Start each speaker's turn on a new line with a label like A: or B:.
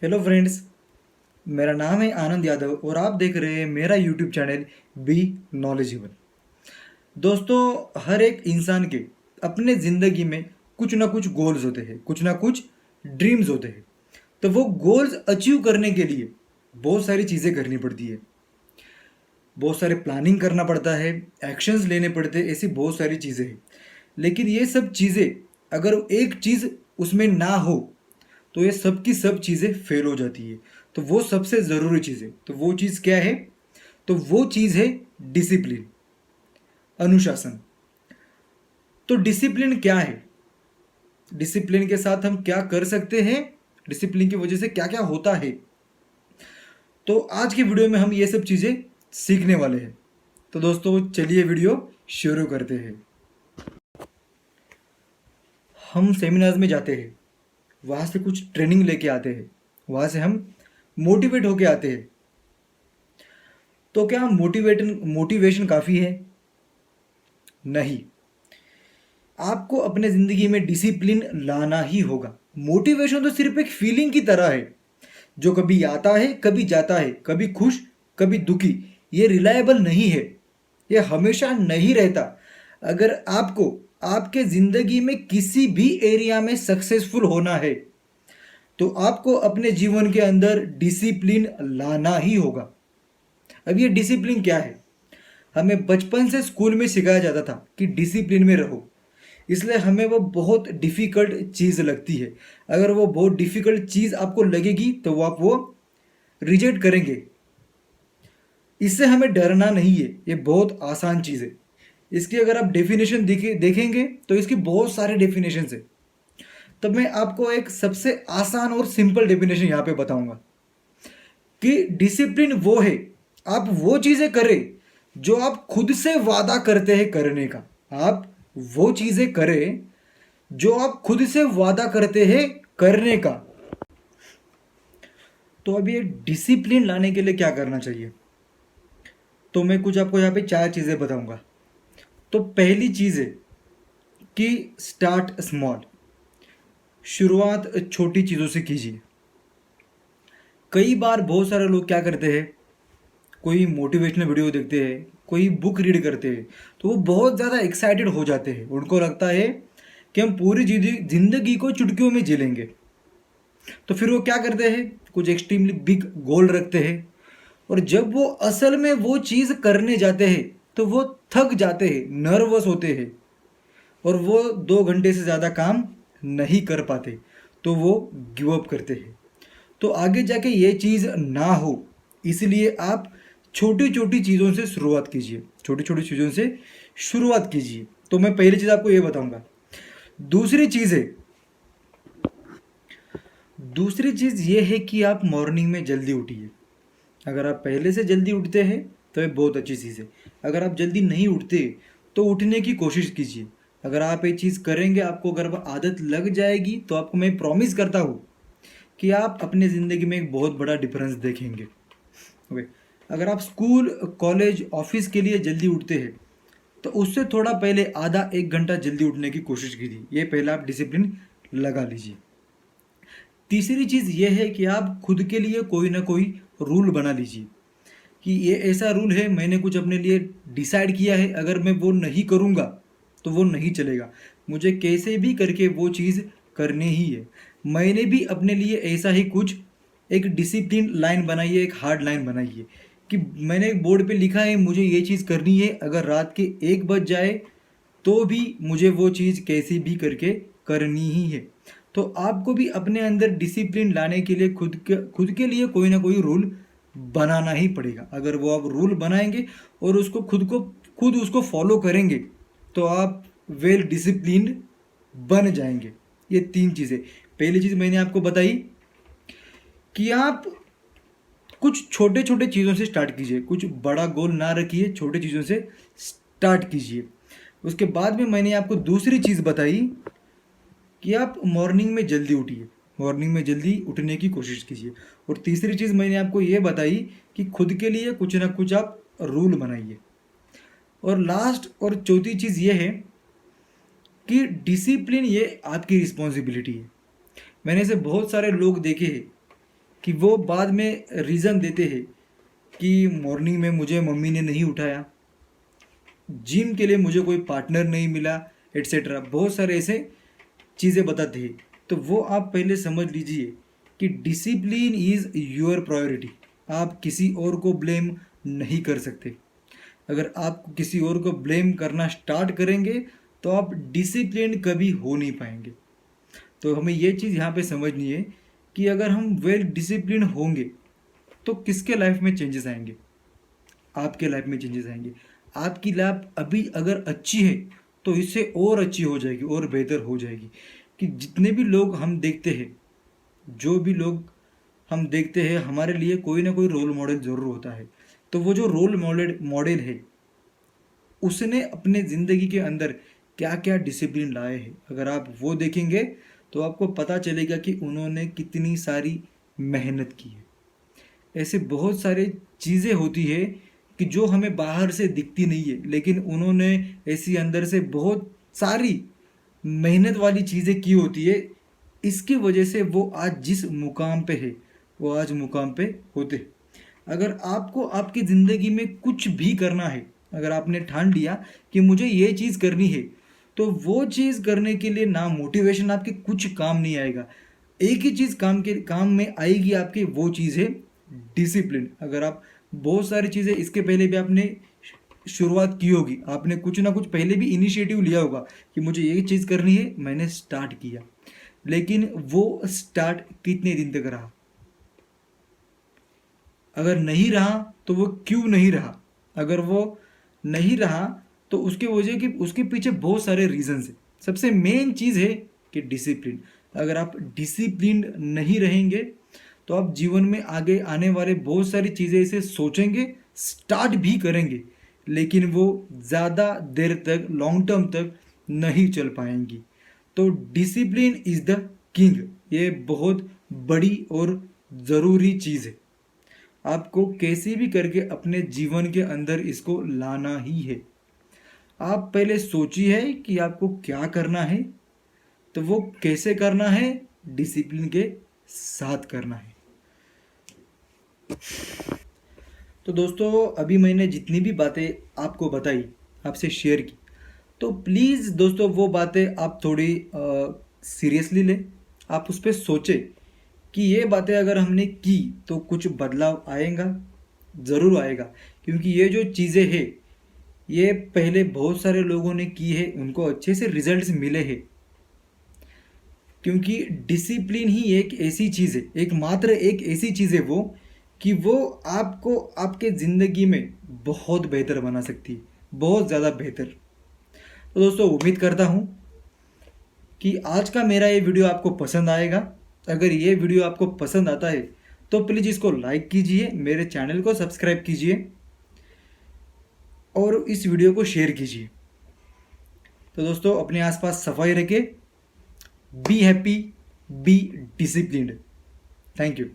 A: Hello friends. मेरा नाम है आनंद यादव और आप देख रहे हैं मेरा यूट्यूब चैनल बी नॉलेजेबल। दोस्तों, हर एक इंसान के अपने ज़िंदगी में कुछ ना कुछ गोल्स होते हैं, कुछ ना कुछ ड्रीम्स होते हैं। तो वो गोल्स अचीव करने के लिए बहुत सारी चीज़ें करनी पड़ती है, बहुत सारे प्लानिंग करना पड़ता है, एक्शंस लेने पड़ते हैं, ऐसी बहुत सारी चीज़ें हैं। लेकिन ये सब चीज़ें अगर एक चीज़ उसमें ना हो तो ये सब की सब चीज़ें फेल हो जाती है। तो वो सबसे ज़रूरी चीज़ है। तो वो चीज़ क्या है? तो वो चीज़ है डिसिप्लिन, अनुशासन। तो डिसिप्लिन क्या है? डिसिप्लिन के साथ हम क्या कर सकते हैं? डिसिप्लिन की वजह से क्या क्या होता है? तो आज की वीडियो में हम ये सब चीज़ें सीखने वाले हैं। तो दोस्तों, चलिए वीडियो शुरू करते हैं। हम सेमिनार्स में जाते हैं, वहाँ से कुछ ट्रेनिंग लेके आते हैं, वहाँ से हम मोटिवेट होके आते हैं। तो क्या मोटिवेशन काफ़ी है? नहीं। आपको अपने ज़िंदगी में डिसिप्लिन लाना ही होगा। मोटिवेशन तो सिर्फ एक फीलिंग की तरह है, जो कभी आता है कभी जाता है, कभी खुश कभी दुखी। ये रिलायबल नहीं है, ये हमेशा नहीं रहता। अगर आपको आपके ज़िंदगी में किसी भी एरिया में सक्सेसफुल होना है तो आपको अपने जीवन के अंदर डिसिप्लिन लाना ही होगा। अब ये डिसिप्लिन क्या है? हमें बचपन से स्कूल में सिखाया जाता था कि डिसिप्लिन में रहो, इसलिए हमें वो बहुत डिफ़िकल्ट चीज़ लगती है। अगर वो बहुत डिफ़िकल्ट चीज़ आपको लगेगी तो वो आप वो रिजेक्ट करेंगे। इससे हमें डरना नहीं है, ये बहुत आसान चीज़ है। इसकी अगर आप डेफिनेशन देखेंगे तो इसकी बहुत सारे डेफिनेशन है। तब मैं आपको एक सबसे आसान और सिंपल डेफिनेशन यहाँ पे बताऊंगा कि डिसिप्लिन वो है, आप वो चीज़ें करें जो आप खुद से वादा करते हैं करने का। आप वो चीज़ें करें जो आप खुद से वादा करते हैं करने का। तो अब ये डिसिप्लिन लाने के लिए क्या करना चाहिए? तो मैं कुछ आपको यहाँ पे 4 चीज़ें बताऊंगा। तो पहली चीज़ है कि स्टार्ट स्मॉल, शुरुआत छोटी चीज़ों से कीजिए। कई बार बहुत सारे लोग क्या करते हैं, कोई मोटिवेशनल वीडियो देखते हैं, कोई बुक रीड करते हैं, तो वो बहुत ज़्यादा एक्साइटेड हो जाते हैं। उनको लगता है कि हम पूरी ज़िंदगी को चुटकियों में जी लेंगे। तो फिर वो क्या करते हैं, कुछ एक्सट्रीमली बिग गोल रखते हैं, और जब वो असल में वो चीज़ करने जाते हैं तो वो थक जाते हैं, नर्वस होते हैं, और वो 2 घंटे से ज़्यादा काम नहीं कर पाते, तो वो गिव अप करते हैं। तो आगे जाके ये चीज़ ना हो, इसलिए आप छोटी छोटी चीज़ों से शुरुआत कीजिए, छोटी छोटी चीज़ों से शुरुआत कीजिए। तो मैं पहली चीज़ आपको ये बताऊंगा। दूसरी चीज़ है, दूसरी चीज़ ये है कि आप मॉर्निंग में जल्दी उठिए। अगर आप पहले से जल्दी उठते हैं तो ये बहुत अच्छी चीज़ है। अगर आप जल्दी नहीं उठते तो उठने की कोशिश कीजिए। अगर आप ये चीज़ करेंगे, आपको अगर आदत लग जाएगी, तो आपको मैं प्रॉमिस करता हूँ कि आप अपने ज़िंदगी में एक बहुत बड़ा डिफरेंस देखेंगे। ओके। अगर आप स्कूल कॉलेज ऑफिस के लिए जल्दी उठते हैं तो उससे थोड़ा पहले आधा 1 घंटा जल्दी उठने की कोशिश कीजिए। ये पहला आप डिसिप्लिन लगा लीजिए। तीसरी चीज़ ये है कि आप खुद के लिए कोई ना कोई रूल बना लीजिए कि ये ऐसा रूल है, मैंने कुछ अपने लिए डिसाइड किया है, अगर मैं वो नहीं करूँगा तो वो नहीं चलेगा, मुझे कैसे भी करके वो चीज़ करनी ही है। मैंने भी अपने लिए ऐसा ही कुछ एक डिसिप्लिन लाइन बनाई है, एक हार्ड लाइन बनाई है कि मैंने एक बोर्ड पे लिखा है मुझे ये चीज़ करनी है, अगर रात के 1 बज जाए तो भी मुझे वो चीज़ कैसी भी करके करनी ही है। तो आपको भी अपने अंदर डिसिप्लिन लाने के लिए खुद के लिए कोई ना कोई रूल बनाना ही पड़ेगा। अगर वो आप रूल बनाएंगे और उसको खुद उसको फॉलो करेंगे तो आप वेल डिसिप्लिन्ड बन जाएंगे। ये 3 चीज़ें। पहली चीज़ मैंने आपको बताई कि आप कुछ छोटे छोटे चीज़ों से स्टार्ट कीजिए, कुछ बड़ा गोल ना रखिए, छोटे चीज़ों से स्टार्ट कीजिए। उसके बाद में मैंने आपको दूसरी चीज़ बताई कि आप मॉर्निंग में जल्दी उठिए, मॉर्निंग में जल्दी उठने की कोशिश कीजिए। और तीसरी चीज़ मैंने आपको ये बताई कि खुद के लिए कुछ ना कुछ आप रूल बनाइए। और लास्ट और चौथी चीज़ ये है कि डिसिप्लिन ये आपकी रिस्पॉन्सिबिलिटी है। मैंने ऐसे बहुत सारे लोग देखे हैं कि वो बाद में रीज़न देते हैं कि मॉर्निंग में मुझे मम्मी ने नहीं उठाया, जिम के लिए मुझे कोई पार्टनर नहीं मिला, एट्सेट्रा, बहुत सारे ऐसे चीज़ें बताते हैं। तो वो आप पहले समझ लीजिए कि डिसिप्लिन इज़ योर प्रायोरिटी। आप किसी और को ब्लेम नहीं कर सकते। अगर आप किसी और को ब्लेम करना स्टार्ट करेंगे तो आप डिसिप्लिन कभी हो नहीं पाएंगे। तो हमें ये चीज़ यहाँ पे समझनी है कि अगर हम वेल डिसिप्लिन होंगे तो किसके लाइफ में चेंजेस आएंगे? आपके लाइफ में चेंजेस आएंगे। आपकी लाइफ अभी अगर अच्छी है तो इससे और अच्छी हो जाएगी और बेहतर हो जाएगी। कि जितने भी लोग हम देखते हैं, जो भी लोग हम देखते हैं, हमारे लिए कोई ना कोई रोल मॉडल ज़रूर होता है। तो वो जो रोल मॉडल है, उसने अपने ज़िंदगी के अंदर क्या क्या डिसिप्लिन लाए हैं, अगर आप वो देखेंगे तो आपको पता चलेगा कि उन्होंने कितनी सारी मेहनत की है। ऐसे बहुत सारे चीज़ें होती है कि जो हमें बाहर से दिखती नहीं है, लेकिन उन्होंने ऐसी अंदर से बहुत सारी मेहनत वाली चीज़ें की होती है। इसकी वजह से वो आज जिस मुकाम पे है, वो आज मुकाम पे होते हैं। अगर आपको आपकी ज़िंदगी में कुछ भी करना है, अगर आपने ठान लिया कि मुझे ये चीज़ करनी है, तो वो चीज़ करने के लिए ना मोटिवेशन आपके कुछ काम नहीं आएगा। एक ही चीज़ काम में आएगी आपके, वो चीज़ है डिसिप्लिन। अगर आप बहुत सारी चीज़ें इसके पहले भी आपने शुरुआत की होगी, आपने कुछ ना कुछ पहले भी इनिशिएटिव लिया होगा कि मुझे ये चीज़ करनी है, मैंने स्टार्ट किया, लेकिन वो स्टार्ट कितने दिन तक रहा? अगर नहीं रहा तो वो क्यों नहीं रहा? अगर वो नहीं रहा तो उसके वजह कि उसके पीछे बहुत सारे रीजंस हैं। सबसे मेन चीज़ है कि डिसिप्लिन। अगर आप डिसिप्लिन नहीं रहेंगे तो आप जीवन में आगे आने वाले बहुत सारी चीज़ें इसे सोचेंगे, स्टार्ट भी करेंगे, लेकिन वो ज़्यादा देर तक, लॉन्ग टर्म तक नहीं चल पाएंगी। तो डिसिप्लिन इज़ द किंग। ये बहुत बड़ी और ज़रूरी चीज़ है। आपको कैसे भी करके अपने जीवन के अंदर इसको लाना ही है। आप पहले सोचिए कि आपको क्या करना है, तो वो कैसे करना है? डिसिप्लिन के साथ करना है। तो दोस्तों, अभी मैंने जितनी भी बातें आपको बताई, आपसे शेयर की, तो प्लीज़ दोस्तों वो बातें आप थोड़ी सीरियसली लें। आप उस पर सोचें कि ये बातें अगर हमने की तो कुछ बदलाव आएगा, ज़रूर आएगा। क्योंकि ये जो चीज़ें हैं, ये पहले बहुत सारे लोगों ने की है, उनको अच्छे से रिजल्ट्स मिले हैं। क्योंकि डिसिप्लिन ही एक ऐसी चीज़ है, एकमात्र एक ऐसी चीज़ है वो, कि वो आपको आपके ज़िंदगी में बहुत बेहतर बना सकती है, बहुत ज़्यादा बेहतर। तो दोस्तों, उम्मीद करता हूँ कि आज का मेरा ये वीडियो आपको पसंद आएगा। अगर ये वीडियो आपको पसंद आता है तो प्लीज़ इसको लाइक कीजिए, मेरे चैनल को सब्सक्राइब कीजिए और इस वीडियो को शेयर कीजिए। तो दोस्तों, अपने आसपास सफाई रखें। Be happy, be disciplined. Thank you.